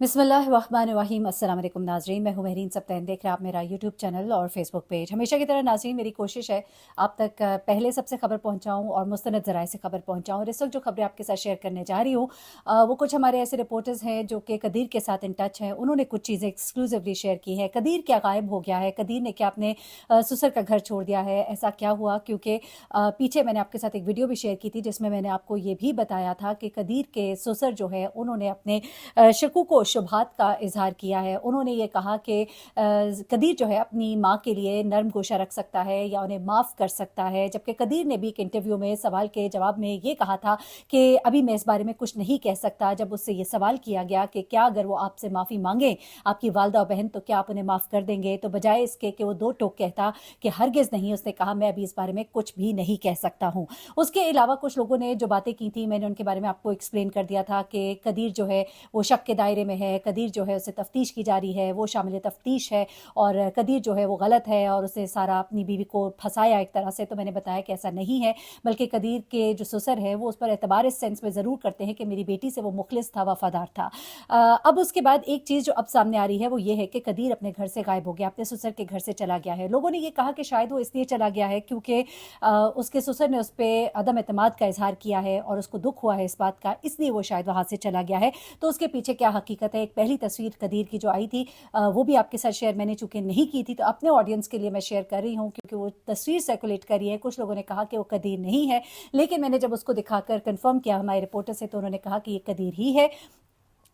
बिस्मिल्लाहिर्रहमानिर्रहीम। अस्सलाम वालेकुम नाज़रीन, मैं हूं महरीन सबतैन। देख रहे हैं आप मेरा यूट्यूब चैनल और फेसबुक पेज। हमेशा की तरह नाज़रीन, मेरी कोशिश है आप तक पहले सबसे खबर पहुंचाऊं और मुस्तनद ज़राए से खबर पहुंचाऊं। और इस वक्त जो खबरें आपके साथ शेयर करने जा रही हूं वो कुछ हमारे ऐसे रिपोर्टर्स हैं जो कि कदीर के साथ इन टच हैं। उन्होंने कुछ चीज़ें एक्सक्लूसिवली शेयर की हैं। कदीर क्या गायब हो गया है, कदीर ने क्या अपने ससुर का घर छोड़ दिया है, ऐसा क्या हुआ? क्योंकि पीछे मैंने आपके साथ एक वीडियो भी शेयर की थी जिसमें मैंने आपको ये भी बताया था कि कदीर के ससुर जो है उन्होंने अपने शकूक व शुबहात का इजहार किया है। उन्होंने ये कहा कि कदीर जो है अपनी माँ के लिए नरम गोशा रख सकता है या उन्हें माफ़ कर सकता है, जबकि कदीर ने भी एक इंटरव्यू में सवाल के जवाब में ये कहा था कि अभी मैं इस बारे में कुछ नहीं कह सकता। जब उससे ये सवाल किया गया कि क्या अगर वो आपसे माफ़ी मांगे आपकी वालदा और बहन, तो क्या आप उन्हें माफ़ कर देंगे, तो बजाय इसके कि वो दो टोक कहता कि हरगिज़ नहीं, उसने कहा मैं अभी इस बारे में कुछ भी नहीं कह सकता हूँ। उसके अलावा कुछ लोगों ने जो बातें की थी मैंने उनके बारे में आपको एक्सप्लेन कर दिया था कि कदीर जो है वो शक के दायरे में है, कदीर जो है उसे तफ्तीश की जा रही है, वो शामिल तफ्तीश है और कदीर जो है वो गलत है और उसने सारा अपनी बीवी को फंसाया एक तरह से। तो मैंने बताया कि ऐसा नहीं है, बल्कि कदीर के जो ससुर है वो उस पर एतबार इस सेंस में ज़रूर करते हैं कि मेरी बेटी से वो मुखलिस था, वफादार था। अब उसके बाद एक चीज़ जो अब सामने आ रही है वो ये है कि कदीर अपने घर से गायब हो गया, अपने ससुर के घर से चला गया है। लोगों ने ये कहा कि शायद वो इसलिए चला गया है क्योंकि उसके ससुर ने उस पर अदम एतमाद का इजहार किया है और उसको दुख हुआ है इस बात का, इसलिए वो शायद वहाँ से चला गया है। तो उसके पीछे क्या हकीकत है? एक पहली तस्वीर कदीर की जो आई थी वो भी आपके साथ शेयर मैंने चूंकि नहीं की थी, तो अपने ऑडियंस के लिए मैं शेयर कर रही हूँ क्योंकि वो तस्वीर सर्कुलेट करी है। कुछ लोगों ने कहा कि वो कदीर नहीं है, लेकिन मैंने जब उसको दिखाकर कंफर्म किया हमारे रिपोर्टर से तो उन्होंने कहा कि ये कदीर ही है।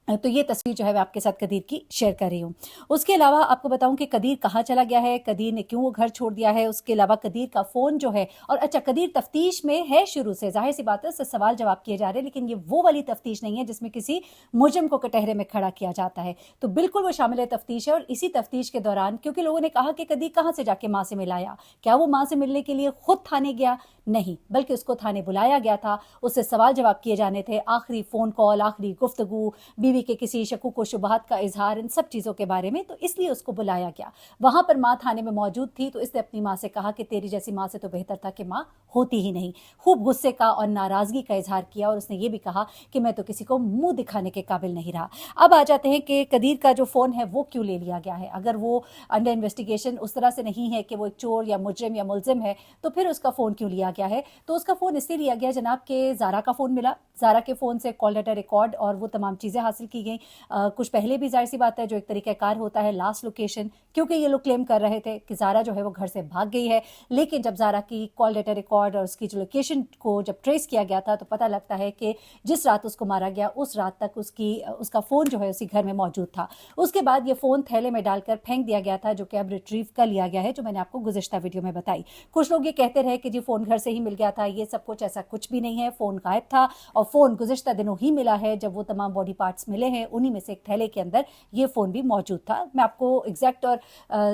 तो ये तस्वीर जो है मैं आपके साथ कदीर की शेयर कर रही हूँ। उसके अलावा आपको बताऊं कि कदीर कहाँ चला गया है, कदीर ने क्यों वो घर छोड़ दिया है, उसके अलावा कदीर का फ़ोन जो है, और अच्छा कदीर तफ्तीश में है शुरू से, जाहिर सी बात है उससे सवाल जवाब किए जा रहे हैं, लेकिन ये वो वाली तफ्तीश नहीं है जिसमें किसी मुजरिम को कटहरे में खड़ा किया जाता है। तो बिल्कुल वो शामिल तफ्तीश है। और इसी तफ्तीश के दौरान क्योंकि लोगों ने कहा कि कदीर कहाँ से जाके माँ से मिलाया, क्या वो माँ से मिलने के लिए खुद थाने गया? नहीं, बल्कि उसको थाने बुलाया गया था, उससे सवाल जवाब किए जाने थे, आखिरी फ़ोन कॉल, आखिरी गुफ्तगू, बीवी के किसी शकूक व शुबहात का इजहार, इन सब चीज़ों के बारे में, तो इसलिए उसको बुलाया गया। वहाँ पर माँ थाने में मौजूद थी तो इसने अपनी माँ से कहा कि तेरी जैसी माँ से तो बेहतर था कि माँ होती ही नहीं। खूब गुस्से का और नाराज़गी का इजहार किया और उसने ये भी कहा कि मैं तो किसी को मुंह दिखाने के काबिल नहीं रहा। अब आ जाते हैं कि कदीर का जो फ़ोन है वो क्यों ले लिया गया है। अगर वो अंडर इन्वेस्टिगेशन उस तरह से नहीं है कि वो एक चोर या मुजरिम या मुलजिम है, तो फिर उसका फ़ोन क्यों लिया गया है? तो उसका फ़ोन इसलिए लिया गया जनाब के ज़ारा का फ़ोन मिला, ज़ारा के फ़ोन से कॉल डाटा रिकॉर्ड और वो तमाम चीज़ें हासिल की गई। कुछ पहले भी जाहिर सी बात है जो एक तरीक़ाकार होता है लास्ट लोकेशन, क्योंकि ये लोग क्लेम कर रहे थे कि ज़ारा जो है वो घर से भाग गई है, लेकिन जब ज़ारा की कॉल डाटा रिकॉर्ड और उसकी जो लोकेशन को जब ट्रेस किया गया था तो पता लगता है कि जिस रात उसको मारा गया उस रात तक उसका फ़ोन जो है उसी घर में मौजूद था। उसके बाद ये फ़ोन थैले में डालकर फेंक दिया गया था, जो कि अब रिट्रीव कर लिया गया है, जो मैंने आपको गुज़िश्ता वीडियो में बताई। कुछ लोग ये कहते रहे कि जी फ़ोन घर से ही मिल गया था, ये सब कुछ ऐसा कुछ भी नहीं है। फ़ोन गायब था और फ़ोन गुज़िश्ता दिनों ही मिला है, जब वो तमाम बॉडी पार्ट्स मिले हैं उन्हीं में से एक थैले के अंदर ये फ़ोन भी मौजूद था। मैं आपको एग्जैक्ट और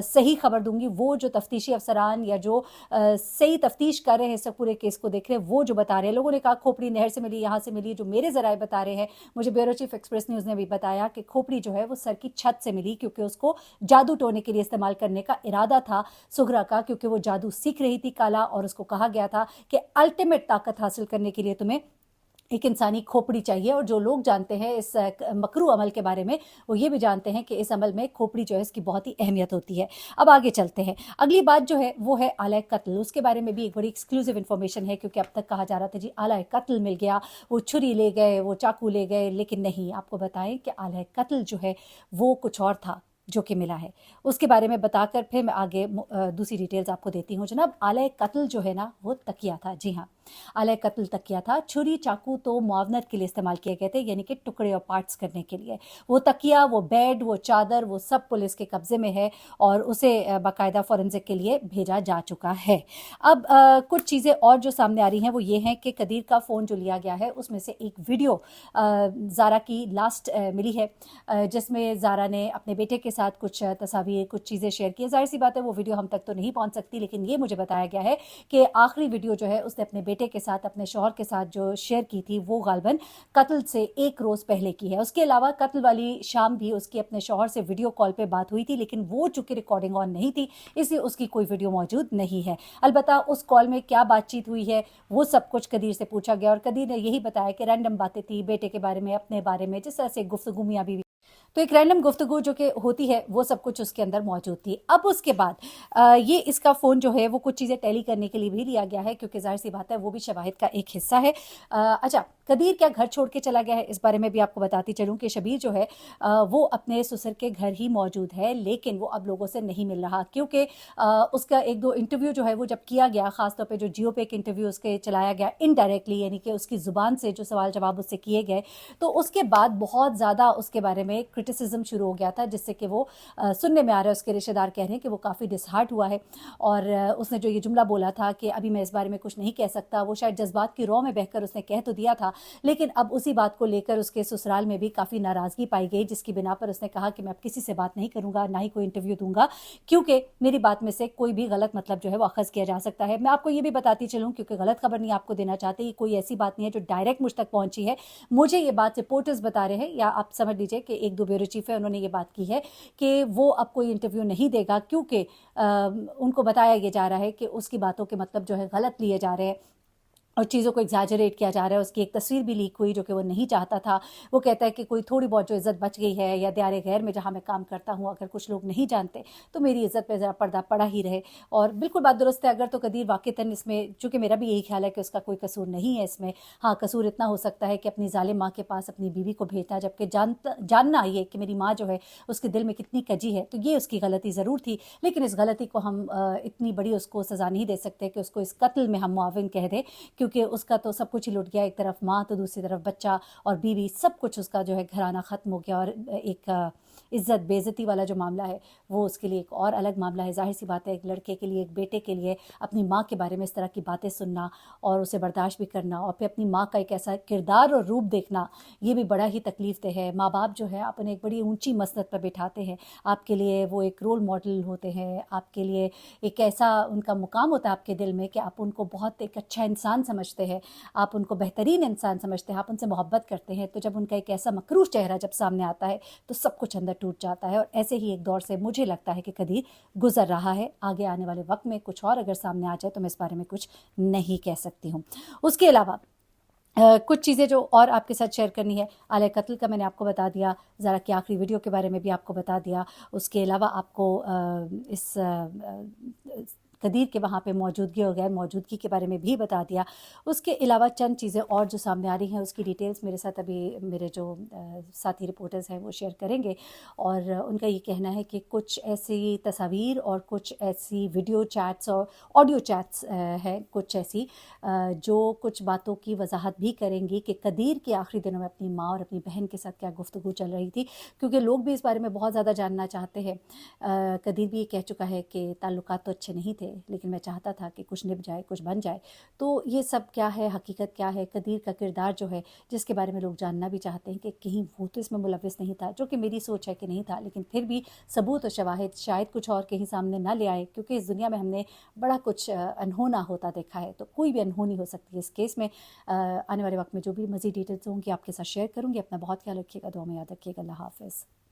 सही खबर दूंगी, वो जो तफ्तीशी अफसरान या जो सही तफ्तीश कर रहे हैं इस पूरे केस को देख रहे हैं वो जो बता रहे हैं। लोगों ने कहा खोपड़ी नहर से मिली, यहाँ से मिली, जो मेरे ज़राए बता रहे हैं, मुझे ब्यूरो चीफ एक्सप्रेस न्यूज़ ने भी बताया कि खोपड़ी जो है वो सर की छत से मिली, क्योंकि उसको जादू टोने के लिए इस्तेमाल करने का इरादा था सुगरा का, क्योंकि वो जादू सीख रही थी काला, और उसको कहा गया था कि अल्टीमेट ताकत हासिल करने के लिए तुम्हें एक इंसानी खोपड़ी चाहिए। और जो लोग जानते हैं इस मकरू अमल के बारे में वो ये भी जानते हैं कि इस अमल में खोपड़ी जो है इसकी बहुत ही अहमियत होती है। अब आगे चलते हैं, अगली बात जो है वो है आला कत्ल। उसके बारे में भी एक बड़ी एक्सक्लूसिव इन्फॉर्मेशन है, क्योंकि अब तक कहा जा रहा था जी आला कत्ल मिल गया, वो छुरी ले गए, वो चाकू ले गए, लेकिन नहीं, आपको बताएं कि आला कत्ल जो है वो कुछ और था जो कि मिला है। उसके बारे में बताकर फिर मैं आगे दूसरी डिटेल्स आपको देती हूँ। जनाब आला कत्ल जो है ना वो तकिया था। जी हाँ, आला कत्ल तकिया था। छुरी चाकू तो मुआवनत के लिए इस्तेमाल किए गए थे, यानी कि टुकड़े और पार्ट्स करने के लिए। वो तकिया, वो बेड, वो चादर, वो सब पुलिस के कब्जे में है और उसे बाकायदा फॉरेंसिक के लिए भेजा जा चुका है। अब कुछ चीज़ें और जो सामने आ रही हैं वो ये हैं कि कदीर का फ़ोन जो लिया गया है उसमें से एक वीडियो ज़ारा की लास्ट मिली है, जिसमें ज़ारा ने अपने बेटे के साथ कुछ तस्वीर, कुछ चीज़ें शेयर की। जाहिर सी बात है वो वीडियो हम तक तो नहीं पहुंच सकती, लेकिन ये मुझे बताया गया है कि आखिरी वीडियो जो है उसने अपने बेटे के साथ, अपने शौहर के साथ जो शेयर की थी वो गालबन कत्ल से एक रोज़ पहले की है। उसके अलावा कत्ल वाली शाम भी उसकी अपने शौहर से वीडियो कॉल पे बात हुई थी, लेकिन वो चूंकि रिकॉर्डिंग ऑन नहीं थी इसलिए उसकी कोई वीडियो मौजूद नहीं है। अलबत्ता उस कॉल में क्या बातचीत हुई है वो सब कुछ कदीर से पूछा गया और कदीर ने यही बताया कि रैंडम बातें थी बेटे के बारे में, अपने बारे में, जिस तरह से गुफ्तगू मियां बीवी तो एक रैंडम गुफ्तगू जो कि होती है वो सब कुछ उसके अंदर मौजूद थी। अब उसके बाद ये इसका फ़ोन जो है वो कुछ चीज़ें टैली करने के लिए भी लिया गया है, क्योंकि ज़ाहिर सी बात है वो भी शवाहिद का एक हिस्सा है। अच्छा, कदीर क्या घर छोड़ के चला गया है, इस बारे में भी आपको बताती चलूँ कि शबीर जो है वो अपने ससुर के घर ही मौजूद है, लेकिन वो अब लोगों से नहीं मिल रहा, क्योंकि उसका एक दो इंटरव्यू जो है वो जब किया गया, ख़ासतौर पे जो जियो पे एक इंटरव्यू उसके चलाया गया इनडायरेक्टली, यानी कि उसकी ज़ुबान से जो सवाल जवाब उससे किए गए, तो उसके बाद बहुत ज़्यादा उसके बारे में क्रिटिसिज्म शुरू हो गया था, जिससे कि वो सुनने में आ रहा है, उसके रिश्तेदार कह रहे हैं कि वो काफ़ी डिसहार्ट हुआ है। और उसने जो ये जुमला बोला था कि अभी मैं इस बारे में कुछ नहीं कह सकता, वो शायद जज्बात की रौ में बहकर उसने कह तो दिया था, लेकिन अब उसी बात को लेकर उसके ससुराल में भी काफ़ी नाराज़गी पाई गई, जिसकी बिना पर उसने कहा कि मैं अब किसी से बात नहीं करूँगा, ना ही कोई इंटरव्यू दूंगा, क्योंकि मेरी बात में से कोई भी गलत मतलब जो है वो अखज़ किया जा सकता है। मैं आपको ये भी बताती चलूँ, क्योंकि गलत खबर नहीं आपको देना चाहते, ये कोई ऐसी बात नहीं है जो डायरेक्ट मुझ तक पहुंची है, मुझे ये बात रिपोर्टर्स बता रहे हैं, या आप समझ लीजिए कि एक दो ब्यूरो चीफ है, उन्होंने ये बात की है कि वो अब कोई इंटरव्यू नहीं देगा, क्योंकि उनको बताया ये जा रहा है कि उसकी बातों के मतलब जो है गलत लिए जा रहे हैं और चीज़ों को एग्जैजरेट किया जा रहा है। उसकी एक तस्वीर भी लीक हुई जो कि वो नहीं चाहता था। वो कहता है कि कोई थोड़ी बहुत जो इज़्ज़त बच गई है, या दायरे गैर में जहाँ मैं काम करता हूँ अगर कुछ लोग नहीं जानते तो मेरी इज़्ज़त पे ज़रा पर्दा पड़ा ही रहे। और बिल्कुल बात दुरुस्त है, अगर तो कदीर वाक़ईतन इसमें, चूँकि मेरा भी यही ख्याल है कि उसका कोई कसूर नहीं है इसमें। हाँ, कसूर इतना हो सकता है कि अपनी ज़ालिम माँ के पास अपनी बीवी को भेजना, जबकि जानना ये कि मेरी माँ जो है उसके दिल में कितनी कजी है, तो ये उसकी गलती ज़रूर थी। लेकिन इस गलती को हम इतनी बड़ी उसको सज़ा नहीं दे सकते कि उसको इस कत्ल में हम मुआविन कह दें, क्योंकि उसका तो सब कुछ ही लुट गया। एक तरफ माँ तो दूसरी तरफ बच्चा और बीवी, सब कुछ उसका जो है घराना ख़त्म हो गया। और एक इज़्ज़त बेइज़्ज़ती वाला जो मामला है वो उसके लिए एक और अलग मामला है। ज़ाहिर सी बात है, एक लड़के के लिए, एक बेटे के लिए अपनी माँ के बारे में इस तरह की बातें सुनना और उसे बर्दाश्त भी करना, और फिर अपनी माँ का एक ऐसा किरदार और रूप देखना, ये भी बड़ा ही तकलीफ़ दह है। माँ बाप जो है अपने एक बड़ी ऊंची मसनद पर बिठाते हैं, आपके लिए वो एक रोल मॉडल होते हैं, आपके लिए एक ऐसा उनका मुकाम होता है आपके दिल में कि आप उनको बहुत एक अच्छा इंसान समझते हैं, आप उनको बेहतरीन इंसान समझते हैं, आप उनसे मोहब्बत करते हैं। तो जब उनका एक ऐसा मकरूह चेहरा जब सामने आता है तो सब कुछ अंदर टूट जाता है। और ऐसे ही एक दौर से मुझे लगता है कि कदीर गुजर रहा है। आगे आने वाले वक्त में कुछ और अगर सामने आ जाए तो मैं इस बारे में कुछ नहीं कह सकती हूँ। उसके अलावा कुछ चीज़ें जो और आपके साथ शेयर करनी है, आलिया कत्ल का मैंने आपको बता दिया, ज़रा की आखिरी वीडियो के बारे में भी आपको बता दिया। उसके अलावा आपको इस कदीर के वहाँ पे मौजूदगी और गैर मौजूदगी के बारे में भी बता दिया। उसके अलावा चंद चीज़ें और जो सामने आ रही हैं उसकी डिटेल्स मेरे साथ अभी मेरे जो साथी रिपोर्टर्स हैं वो शेयर करेंगे। और उनका ये कहना है कि कुछ ऐसी तस्वीर और कुछ ऐसी वीडियो चैट्स और ऑडियो चैट्स हैं कुछ ऐसी जो कुछ बातों की वजाहत भी करेंगी कि कदीर के आखिरी दिनों में अपनी माँ और अपनी बहन के साथ क्या गुफ्तगू चल रही थी, क्योंकि लोग भी इस बारे में बहुत ज़्यादा जानना चाहते हैं। कदीर भी ये कह चुका है कि ताल्लुकात तो अच्छे नहीं थे, लेकिन मैं चाहता था कि कुछ निभ जाए, कुछ बन जाए। तो ये सब क्या है, हकीकत क्या है, कदीर का किरदार जो है जिसके बारे में लोग जानना भी चाहते हैं कि कहीं वो तो इसमें मुलव्विस नहीं था, जो कि मेरी सोच है कि नहीं था, लेकिन फिर भी सबूत और शवाहिद शायद कुछ और कहीं सामने ना ले आए, क्योंकि इस दुनिया में हमने बड़ा कुछ अनहोना होता देखा है, तो कोई भी अनहोनी हो सकती है इस केस में। आने वाले वक्त में जो भी मज़ीद डिटेल्स होंगी आपके साथ शेयर करूँगी। अपना बहुत ख्याल रखिएगा, दुआ में याद रखिएगा। अल्लाह हाफ़िज़।